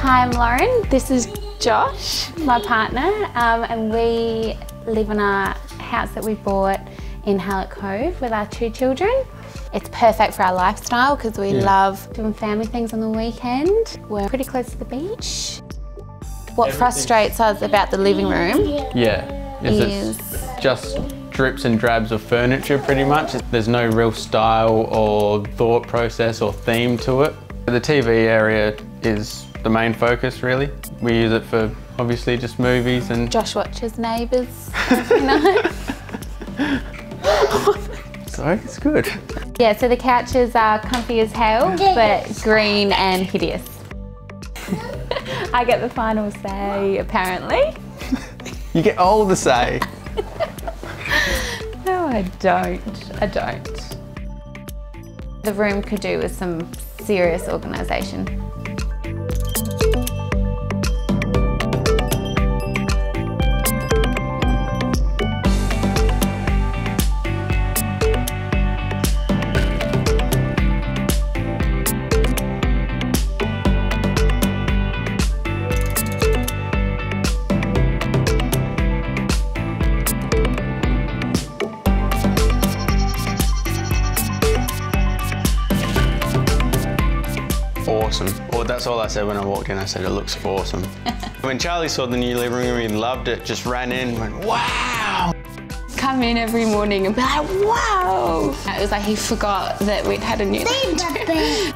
Hi, I'm Lauren. This is Josh, my partner, and we live in a house that we bought in Hallett Cove with our 2 children. It's perfect for our lifestyle because we love doing family things on the weekend. We're pretty close to the beach. What frustrates us about the living room is it's just drips and drabs of furniture pretty much. There's no real style or thought process or theme to it. The TV area is the main focus really. We use it for obviously just movies and... Josh watches Neighbours every night. So it's good. Yeah, so the couches are comfy as hell, but green and hideous. I get the final say, apparently. You get all the say. No, I don't. I don't. The room could do with some serious organisation. Awesome. Well, that's all I said when I walked in. I said it looks awesome. When Charlie saw the new living room, he loved it, just ran in and went, wow! Come in every morning and be like, wow! It was like he forgot that we'd had a new living room.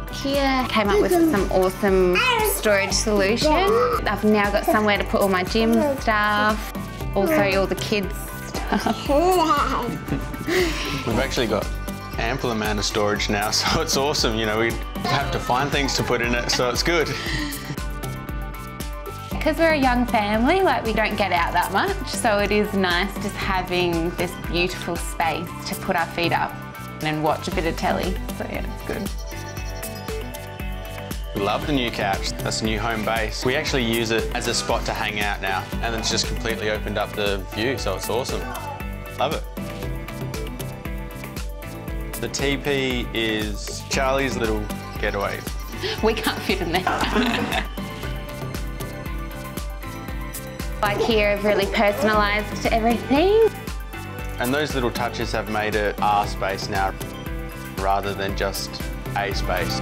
IKEA came up with some awesome storage solution. I've now got somewhere to put all my gym stuff, also all the kids' stuff. We've actually got ample amount of storage now, so it's awesome. You know, we have to find things to put in it, so it's good. Because we're a young family, like we don't get out that much, so it is nice just having this beautiful space to put our feet up and watch a bit of telly. So yeah, it's good. We love the new couch. That's a new home base. We actually use it as a spot to hang out now, and it's just completely opened up the view, so it's awesome. Love it. The TP is Charlie's little getaway. We can't fit in there. IKEA have really personalised everything. And those little touches have made it our space now, rather than just a space.